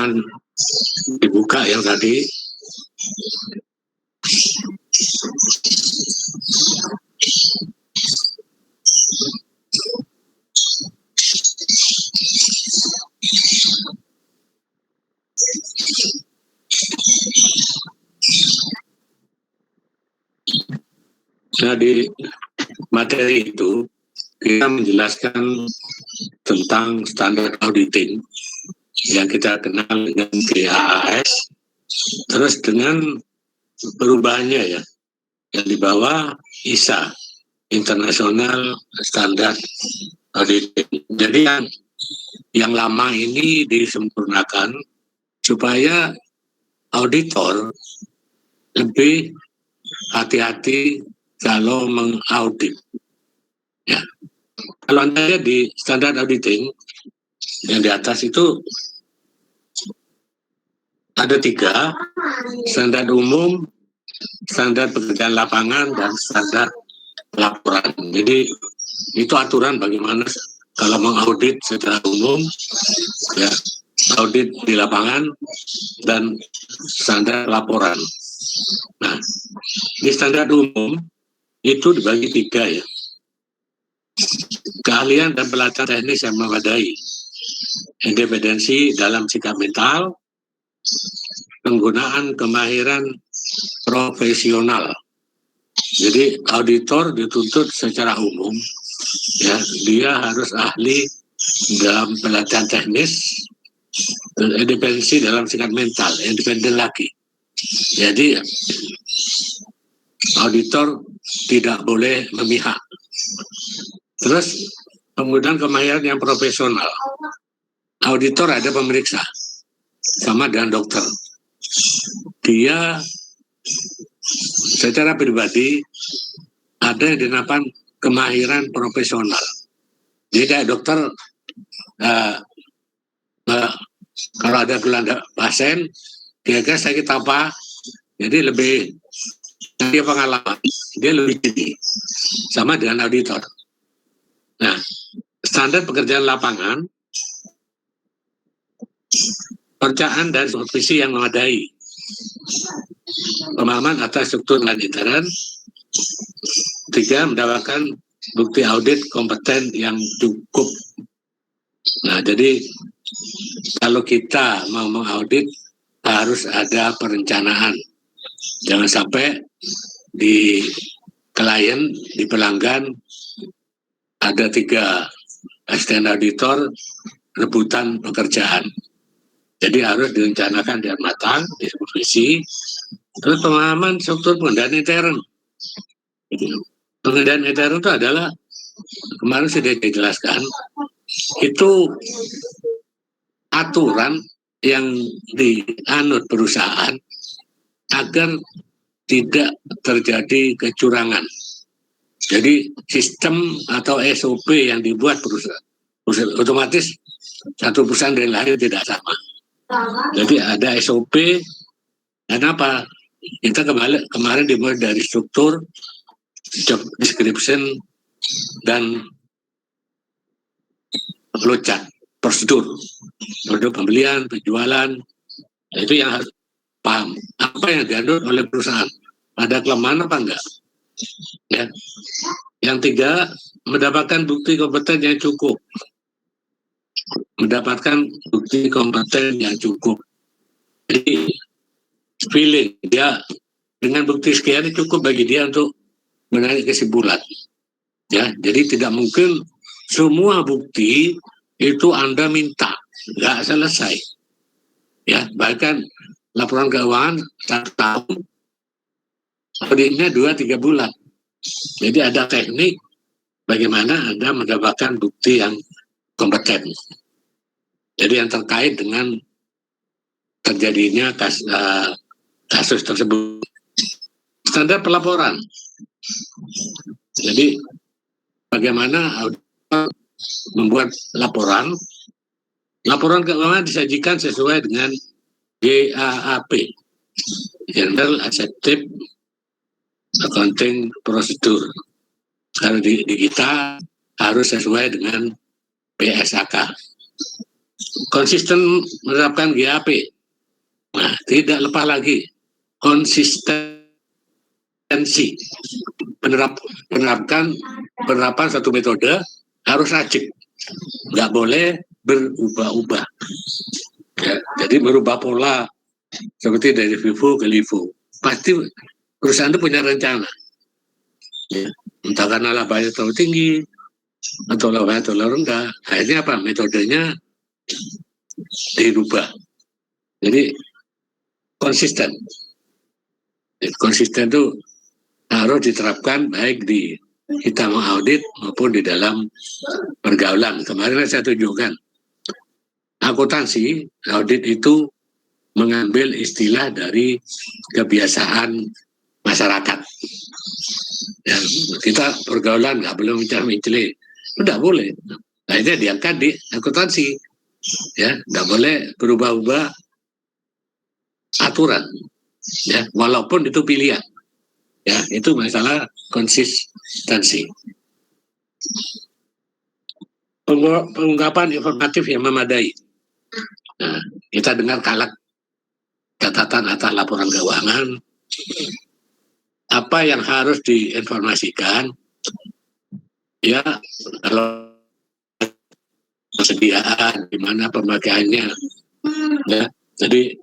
silakan dibuka yang tadi. Nah, di materi itu kita menjelaskan tentang standar auditing yang kita kenal dengan GAAS, terus dengan perubahannya ya, yang di bawah ISA, International Standard Auditing. Jadi yang lama ini disempurnakan supaya auditor lebih hati-hati kalau mengaudit. Ya. Kalau Anda lihat di standar auditing yang di atas itu ada 3, standar umum, standar pekerjaan lapangan, dan standar laporan. Jadi itu aturan bagaimana kalau mengaudit secara umum, ya, audit di lapangan, dan standar laporan. Nah, di standar umum itu dibagi 3 ya. Keahlian dan pelatihan teknis yang memadai, independensi dalam sikap mental, penggunaan kemahiran profesional. Jadi auditor dituntut secara umum, ya, dia harus ahli dalam pelatihan teknis, independensi dalam sikap mental, independen lagi. Jadi auditor tidak boleh memihak. Terus penggunaan kemahiran yang profesional. Auditor ada pemeriksa, sama dengan dokter. Dia secara pribadi ada yang dinamakan kemahiran profesional. Jadi kayak dokter, kalau ada keluhan pasien, kira-kira sakit apa, jadi lebih dia pengalaman, dia lebih tinggi, sama dengan auditor. Nah, standar pekerjaan lapangan, perencanaan dan supervisi yang memadai, pemahaman atas struktur dan intern. 3, mendapatkan bukti audit kompeten yang cukup. Nah, jadi kalau kita mau mengaudit harus ada perencanaan. Jangan sampai di klien, di pelanggan ada 3 asisten auditor rebutan pekerjaan. Jadi harus direncanakan dengan matang, disupervisi. Terus pemahaman struktur pengendalian intern. Pengendalian intern itu adalah, kemarin sudah dijelaskan, itu aturan yang dianut perusahaan agar tidak terjadi kecurangan. Jadi sistem atau SOP yang dibuat perusahaan otomatis satu perusahaan dan lain tidak sama. Jadi ada SOP. Kenapa? Kita kemarin dimulai dari struktur, job description, dan flowchart, prosedur pembelian, penjualan. Itu yang harus paham apa yang dianut oleh perusahaan, ada kelemahan apa enggak. Ya. Yang 3, mendapatkan bukti kompeten yang cukup. Mendapatkan bukti kompeten yang cukup. Jadi feeling dia dengan bukti sekian cukup bagi dia untuk menarik kesimpulan. Ya, jadi tidak mungkin semua bukti itu Anda minta, nggak selesai. Ya, bahkan laporan keuangan 1 tahun, auditnya 2-3 bulan. Jadi ada teknik bagaimana Anda mendapatkan bukti yang kompeten. Jadi yang terkait dengan terjadinya kasus tersebut. Standar pelaporan. Jadi bagaimana auditor membuat laporan. Laporan keuangan disajikan sesuai dengan GAAP, General Accepted Accounting Procedure. Kalau di kita harus sesuai dengan PSAK. konsisten menerapkan GAP. Nah, tidak lepas lagi konsistensi penerapan satu metode harus rajin, nggak boleh berubah-ubah. Ya, jadi merubah pola seperti dari FIFO ke LIFO. Pasti perusahaan itu punya rencana. Ya, entah karena labanya terlalu tinggi atau labanya terlalu rendah. Akhirnya apa? Metodenya dirubah. Jadi konsisten. Konsisten itu harus diterapkan baik di kita mengaudit maupun di dalam pergaulan. Kemarin saya tunjukkan akuntansi audit itu mengambil istilah dari kebiasaan masyarakat. Ya, kita pergaulan nggak boleh mencari-mencari, tidak boleh. Akhirnya diangkat di akuntansi, ya nggak boleh berubah-ubah aturan, ya walaupun itu pilihan. Ya, itu masalah konsistensi. Pengungkapan informatif yang memadai. Nah, kita dengar kalak catatan atas laporan keuangan. Apa yang harus diinformasikan? Ya, kalau persediaan, di mana pemakaiannya. Ya, jadi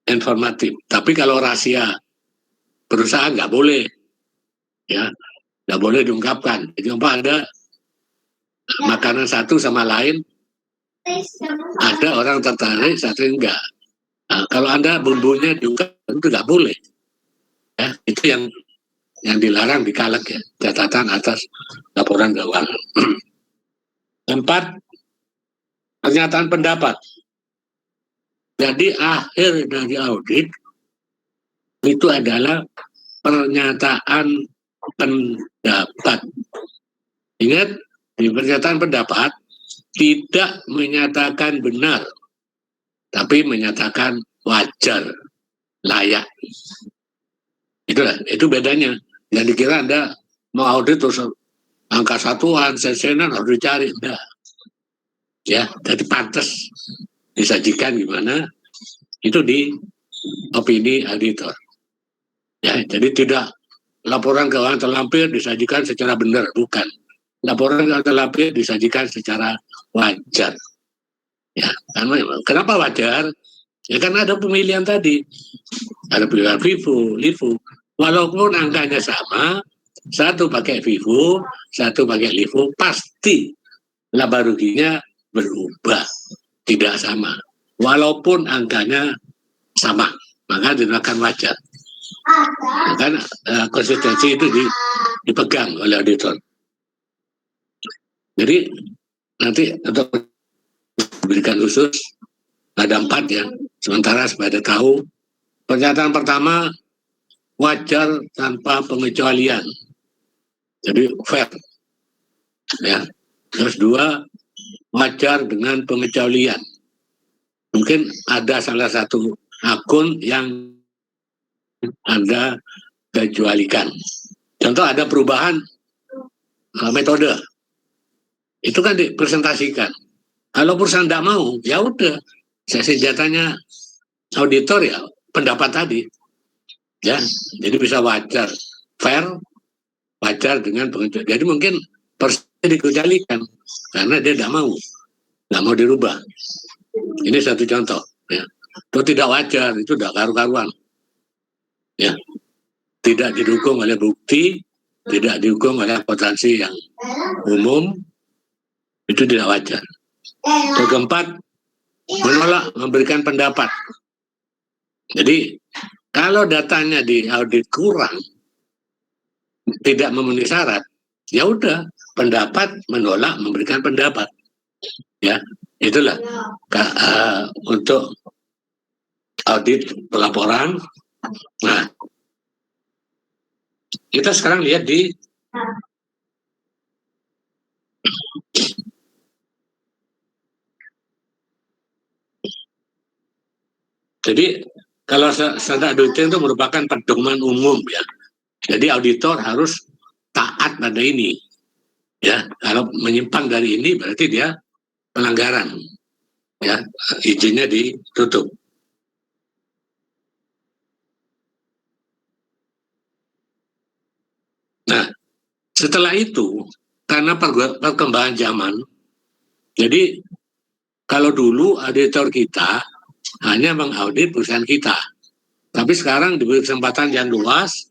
informatif. Tapi kalau rahasia perusahaan nggak boleh, ya nggak boleh diungkapkan. Jadi apa ada makanan satu sama lain, ada orang tertarik, satu enggak. Nah, kalau Anda bumbunya diungkap itu nggak boleh. Ya, itu yang dilarang di kalak, ya, catatan atas laporan keuangan. 4, pernyataan pendapat. Jadi akhir dari audit itu adalah pernyataan pendapat. Ingat, di pernyataan pendapat tidak menyatakan benar, tapi menyatakan wajar, layak. Itu bedanya. Yang dikira Anda mau audit terus angka satuan, sesenan harus dicari. Enggak. Ya, jadi pantas disajikan gimana, itu di opini auditor. Ya, jadi tidak laporan keuangan terlampir disajikan secara benar, bukan. Laporan keuangan terlampir disajikan secara wajar. Ya, kenapa wajar? Ya karena ada pemilihan tadi. Ada pilihan FIFO, LIFO. Walaupun angkanya sama, satu pakai FIFO, satu pakai LIFO, pasti laba ruginya berubah, tidak sama. Walaupun angkanya sama, maka dinamakan wajar. Kan konsistensi itu dipegang oleh auditor. Jadi nanti untuk diberikan khusus ada 4 ya. Sementara supaya tahu, pernyataan pertama wajar tanpa pengecualian. Jadi fair. Ya. Terus 2, wajar dengan pengecualian. Mungkin ada salah satu akun yang Anda kecualikan. Contoh ada perubahan metode. Itu kan dipresentasikan. Kalau perusahaan tidak mau, ya udah. Senjatanya auditor ya pendapat tadi. Ya, jadi bisa wajar, fair, wajar dengan pengecualian. Jadi mungkin persnya dikecualikan karena dia tidak mau dirubah. Ini satu contoh. Ya. Itu tidak wajar, itu tidak karu-karuan. Ya, tidak didukung oleh bukti, tidak didukung oleh potensi yang umum, itu tidak wajar. Yang keempat, menolak memberikan pendapat. Jadi kalau datanya di audit kurang, tidak memenuhi syarat, ya udah pendapat menolak memberikan pendapat. Ya, itulah untuk audit pelaporan. Nah, kita sekarang lihat di jadi kalau standar auditing itu merupakan pedoman umum ya. Jadi auditor harus taat pada ini. Ya, kalau menyimpang dari ini berarti dia pelanggaran. ya, izinnya ditutup. Nah, setelah itu karena perkembangan zaman, jadi kalau dulu auditor kita hanya mengaudit perusahaan kita, tapi sekarang diberi kesempatan yang luas,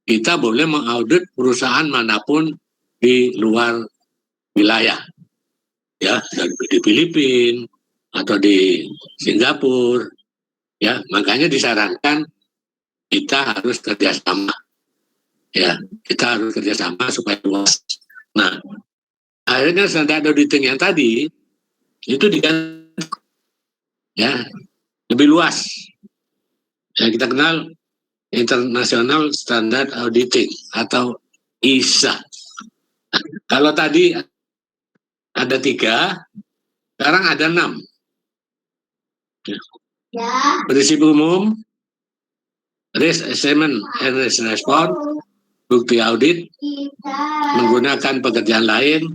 kita boleh mengaudit perusahaan manapun di luar wilayah, ya, di Filipina atau di Singapura, ya, makanya disarankan kita harus kerjasama, ya, kita harus kerjasama supaya luas. Nah, akhirnya standar auditing yang tadi itu diganti, ya, lebih luas. Ya, kita kenal International Standard Auditing atau ISA. Kalau tadi ada 3, sekarang ada 6. Prinsip umum, risk assessment and risk response, bukti audit, menggunakan pekerjaan lain,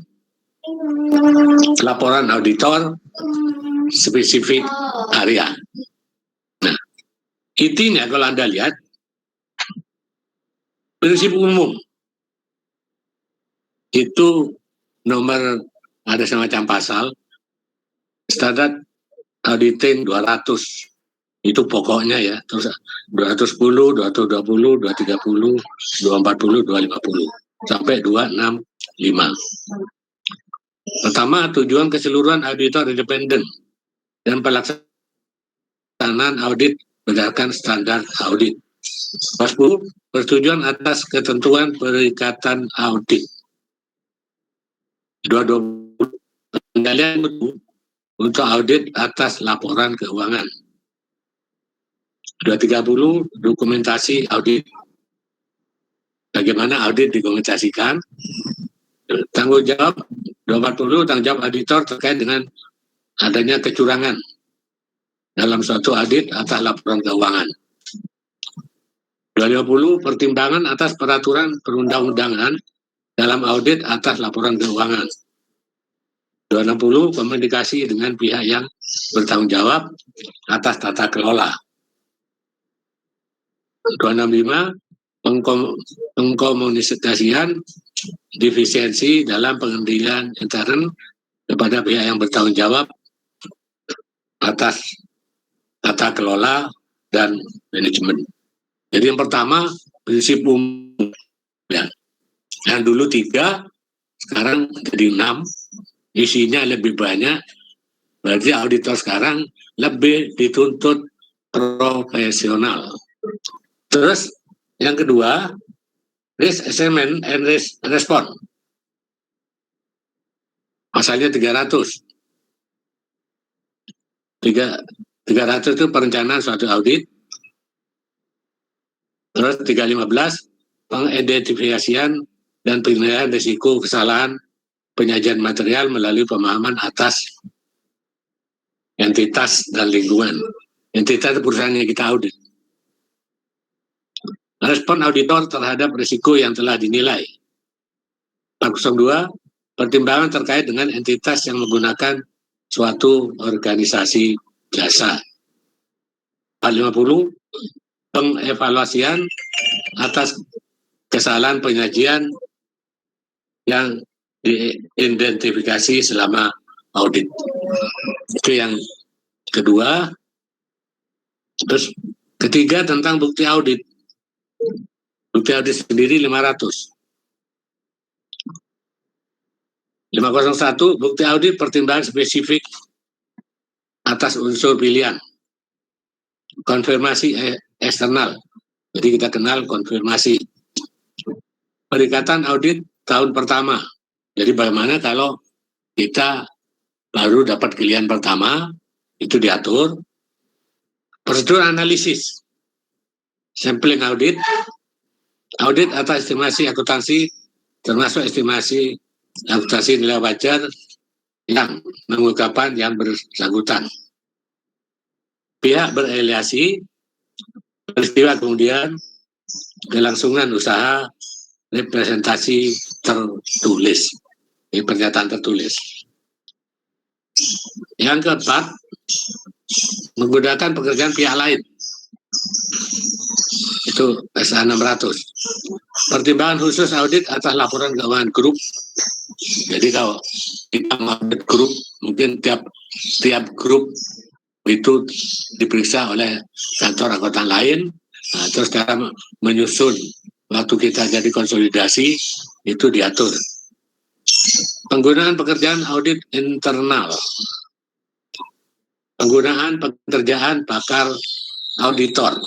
laporan auditor, spesifik area. Nah, intinya kalau Anda lihat, prinsip umum itu nomor, ada semacam pasal, standar auditing 200, itu pokoknya ya, terus 210, 220, 230, 240, 250, sampai 265. Pertama, tujuan keseluruhan auditor independen dan pelaksanaan audit berdasarkan standar audit. 10, persetujuan atas ketentuan perikatan audit. 220, pengendalian mutu untuk audit atas laporan keuangan. 230, dokumentasi audit. Bagaimana audit dokumentasikan? Tanggung jawab 240, tanggung jawab auditor terkait dengan adanya kecurangan dalam suatu audit atas laporan keuangan. 250, pertimbangan atas peraturan perundang-undangan dalam audit atas laporan keuangan. 260, komunikasi dengan pihak yang bertanggung jawab atas tata kelola. 265, pengkomunikasian defisiensi dalam pengendalian intern kepada pihak yang bertanggung jawab atas tata kelola dan manajemen. Jadi yang pertama, prinsip umum, ya. Yang dulu 3, sekarang jadi 6, isinya lebih banyak, berarti auditor sekarang lebih dituntut profesional. Terus yang kedua, risk assessment and risk response. Pasalnya 300. 300 itu perencanaan suatu audit. Terus 315, pengidentifikasian dan penilaian risiko kesalahan penyajian material melalui pemahaman atas entitas dan lingkungan. Entitas perusahaan yang kita audit. Respon auditor terhadap risiko yang telah dinilai. 402, pertimbangan terkait dengan entitas yang menggunakan suatu organisasi jasa. 450, pengevaluasian atas kesalahan penyajian yang diidentifikasi selama audit. Itu yang kedua. Terus ketiga, tentang bukti audit. Bukti audit sendiri 500. 501, bukti audit pertimbangan spesifik atas unsur pilihan. Konfirmasi eksternal. Jadi kita kenal konfirmasi. Perikatan audit tahun pertama. Jadi bagaimana kalau kita baru dapat klien pertama, itu diatur. Prosedur analisis. Sampling audit. Audit atas estimasi akuntansi, termasuk estimasi akuntansi nilai wajar yang mengungkapkan yang bersangkutan. Pihak berafiliasi, peristiwa kemudian kelangsungan usaha representasi tertulis, ini pernyataan tertulis. Yang keempat, menggunakan pekerjaan pihak lain. Itu SA 600. Pertimbangan khusus audit atas laporan keuangan grup. Jadi kalau kita audit grup, mungkin tiap grup itu diperiksa oleh kantor angkutan lain. Nah, terus cara menyusun waktu kita jadi konsolidasi itu diatur. Penggunaan pekerjaan audit internal. Penggunaan pekerjaan pakar auditor.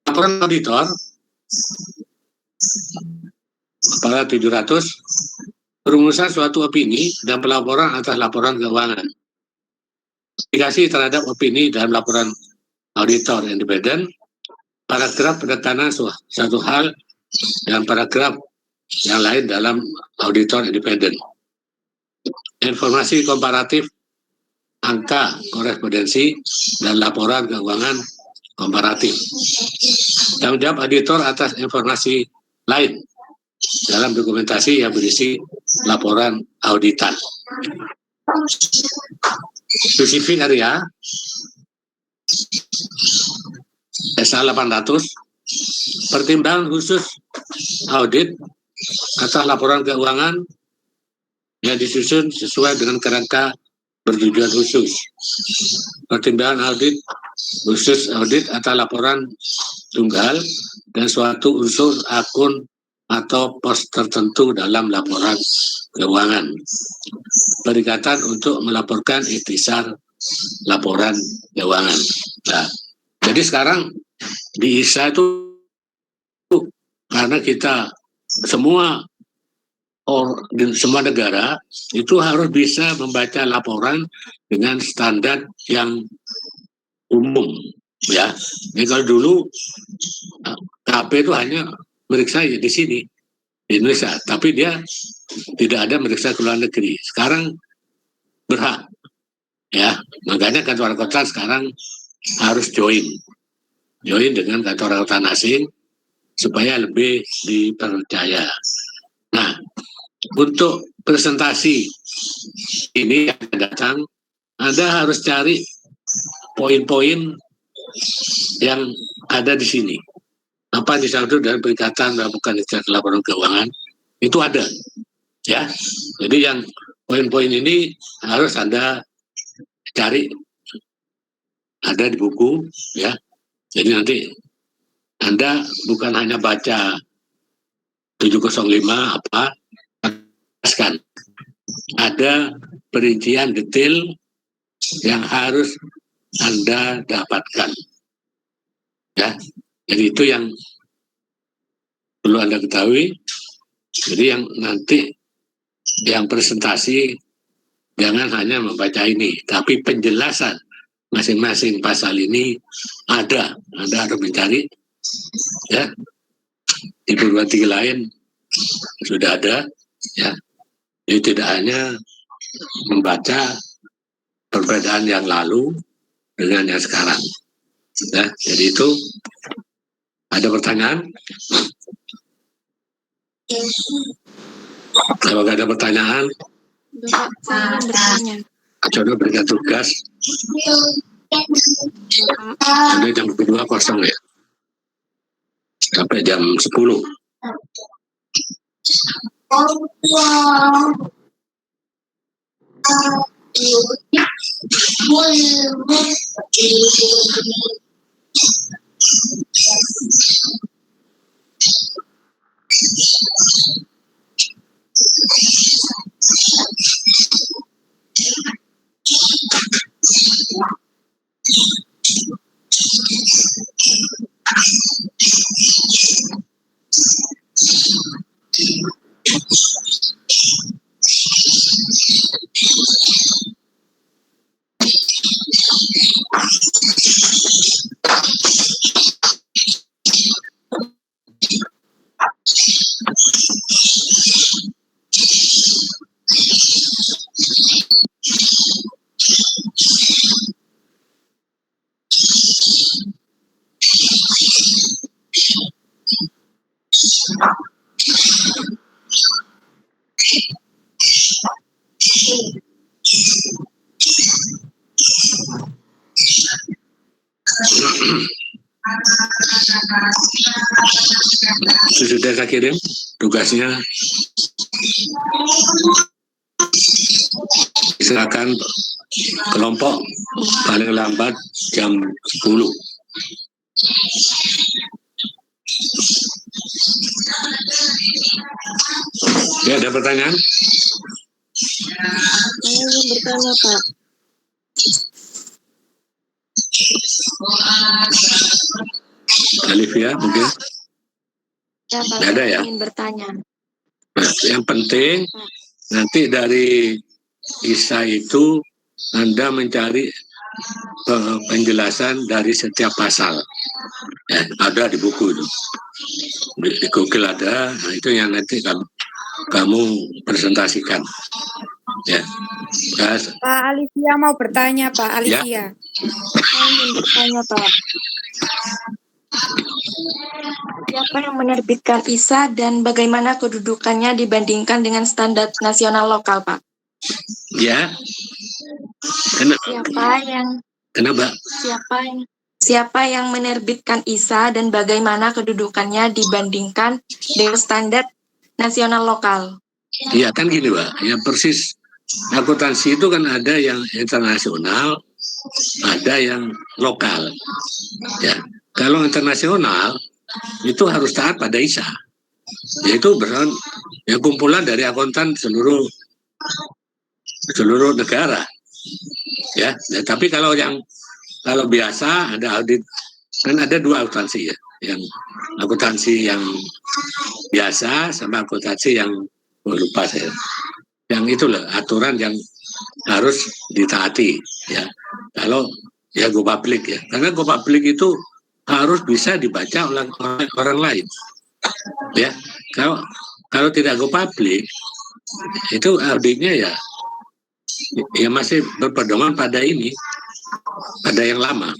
Laporan auditor pada 700 perumusan suatu opini dan pelaporan atas laporan keuangan. Indikasi terhadap opini dalam laporan auditor independen, paragraf penekanan suatu hal dan paragraf yang lain dalam auditor independen. Informasi komparatif, angka korespondensi, dan laporan keuangan komparatif. Tanggung jawab auditor atas informasi lain dalam dokumentasi yang berisi laporan auditan. Spesifik area SA 800, pertimbangan khusus audit atas laporan keuangan yang disusun sesuai dengan kerangka bertujuan khusus. Pertimbangan audit khusus audit atas laporan tunggal dan suatu unsur akun atau pos tertentu dalam laporan keuangan. Perikatan untuk melaporkan ikhtisar laporan keuangan. Nah, jadi sekarang di ISA itu karena kita semua di semua negara itu harus bisa membaca laporan dengan standar yang umum, ya. Jadi kalau dulu KP itu hanya meriksa ya di sini di Indonesia, tapi dia tidak ada meriksa ke luar negeri. Sekarang berhak, ya. Makanya kantor akuntan sekarang harus join dengan kantor akuntan asing supaya lebih dipercaya. Nah, untuk presentasi ini yang akan datang, Anda harus cari poin-poin yang ada di sini. Apa disatur dan perikatan melakukan laporan keuangan itu ada, ya. Jadi yang poin-poin ini harus Anda cari, ada di buku, ya. Jadi nanti Anda bukan hanya baca 705 apa, ada perincian detail yang harus Anda dapatkan, ya. Jadi itu yang perlu Anda ketahui. Jadi yang nanti yang presentasi jangan hanya membaca ini, tapi penjelasan masing-masing pasal ini ada. Anda harus mencari, ya. Di perguruan tinggi lain sudah ada, ya. Jadi tidak hanya membaca perbedaan yang lalu dengan yang sekarang. Ya, jadi itu ada pertanyaan? Kalau nggak ada pertanyaan, Bapak, saya ingin bertanya. coba berikan tugas. Sampai jam kedua kosong ya. Sampai jam 10. Sudah saya kirim tugasnya. Silakan kelompok paling lambat jam 10. Ya, ada pertanyaan? Saya ingin bertanya, Pak. Alivia mungkin? Ya, Pak, Ada saya ya? ingin bertanya. Nah, yang penting nanti dari Isa itu Anda mencari penjelasan dari setiap pasal. Ya, ada di buku itu. Di Google ada, nah itu yang nanti kamu presentasikan. Ya. Pak Alivia mau bertanya, Pak Alivia. Ya. Saya ingin bertanya, Pak. Siapa yang menerbitkan ISA dan bagaimana kedudukannya dibandingkan dengan standar nasional lokal, Pak? Ya. Kenapa? Siapa yang menerbitkan ISA dan bagaimana kedudukannya dibandingkan dengan standar nasional lokal? Iya kan gini, Pak. Ya persis. Akuntansi itu kan ada yang internasional, ada yang lokal. Ya. Kalau internasional itu harus taat pada ISA. Yaitu kumpulan dari akuntan seluruh negara. Ya, tapi kalau biasa ada audit, kan ada dua akuntansi ya, yang akuntansi yang biasa sama akuntansi yang lupa saya. Yang itulah aturan yang harus ditaati ya. Kalau ya go public ya, karena go public itu harus bisa dibaca oleh orang lain. Ya, kalau tidak go public itu auditnya ya masih berpedoman pada yang lama.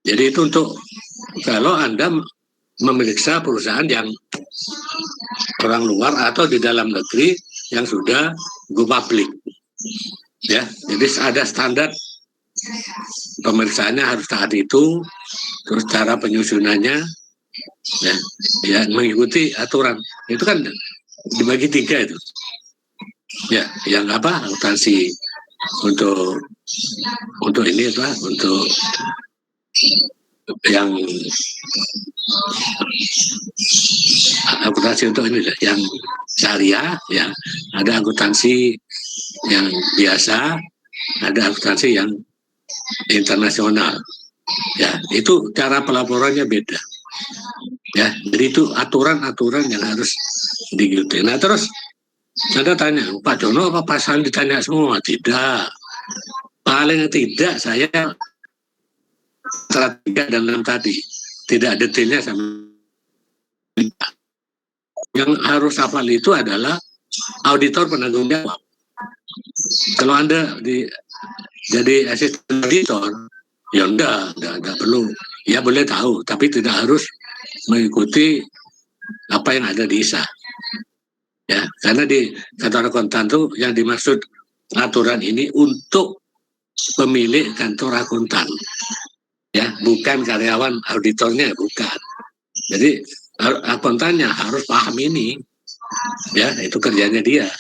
Jadi itu untuk kalau Anda memeriksa perusahaan yang orang luar atau di dalam negeri yang sudah go public. Ya, jadi ada standar pemeriksaannya harus taat itu, terus cara penyusunannya ya mengikuti aturan. Itu kan dibagi 3 itu. Ya, yang akuntansi untuk ini untuk yang akuntansi untuk ini yang syariah ya, ada akuntansi yang biasa, ada akuntansi yang internasional. Ya, itu cara pelaporannya beda. Ya, jadi itu aturan-aturan yang harus diikuti. Nah, terus Anda tanya, Pak Jono apa pasal ditanya semua? Tidak. Paling tidak saya antara 3 dan 6 tadi. Tidak detailnya sama. Yang harus hafal itu adalah auditor penanggung jawab. Kalau Anda jadi asisten auditor, ya enggak perlu. Ya boleh tahu, tapi tidak harus mengikuti apa yang ada di ISA. Ya, karena di kantor akuntan itu yang dimaksud aturan ini untuk pemilik kantor akuntan. Ya, bukan karyawan auditornya, bukan. Jadi akuntannya harus paham ini. Ya, itu kerjanya dia.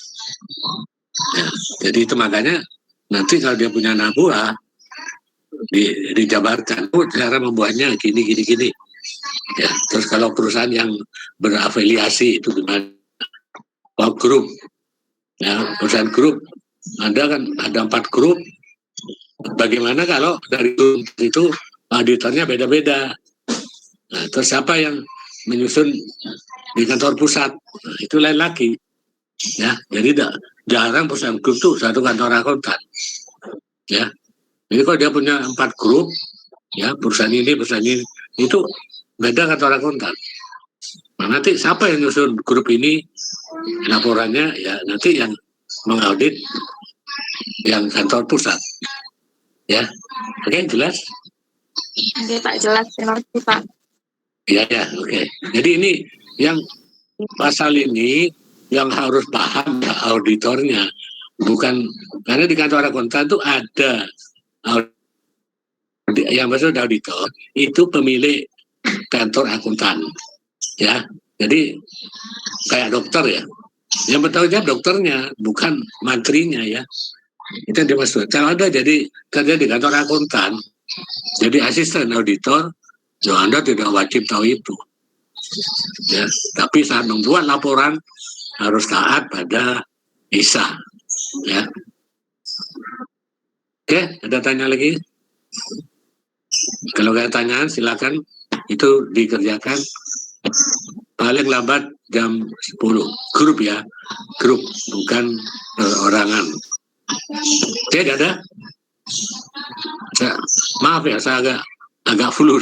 Ya, jadi itu makanya nanti kalau dia punya anak buah dijabarkan, cara membuatnya gini. Ya, terus kalau perusahaan yang berafiliasi itu gimana? Grup, ya, perusahaan grup, ada 4 grup. Bagaimana kalau dari grup itu auditornya beda-beda? Nah, terus siapa yang menyusun di kantor pusat? Nah, itu lain lagi. Ya, jadi jarang perusahaan grup itu satu kantor akuntan. Ya, jadi kalau dia punya 4 grup, ya perusahaan ini itu beda kantor akuntan. Nah, nanti siapa yang nyusun grup ini laporannya ya nanti yang mengaudit yang kantor pusat. Ya, oke, jelas? Oke, Pak, jelas. Terima kasih, Pak. Ya, oke. Jadi ini yang pasal ini yang harus paham auditornya, bukan, karena di kantor akuntan itu ada yang maksud auditor itu pemilik kantor akuntan, ya. Jadi kayak dokter ya, yang bertanggung jawab dokternya, bukan menterinya ya. Itu yang dimaksud. Kalau Anda jadi kerja di kantor akuntan, jadi asisten auditor, ya Anda tidak wajib tahu itu. Ya, tapi saat membuat laporan harus taat pada ISA. Ya. Oke, ada tanya lagi? Kalau ada pertanyaan silakan, itu dikerjakan paling lambat jam 10. Grup ya, grup bukan perorangan. Oke, ada? Maaf ya, saya agak flu.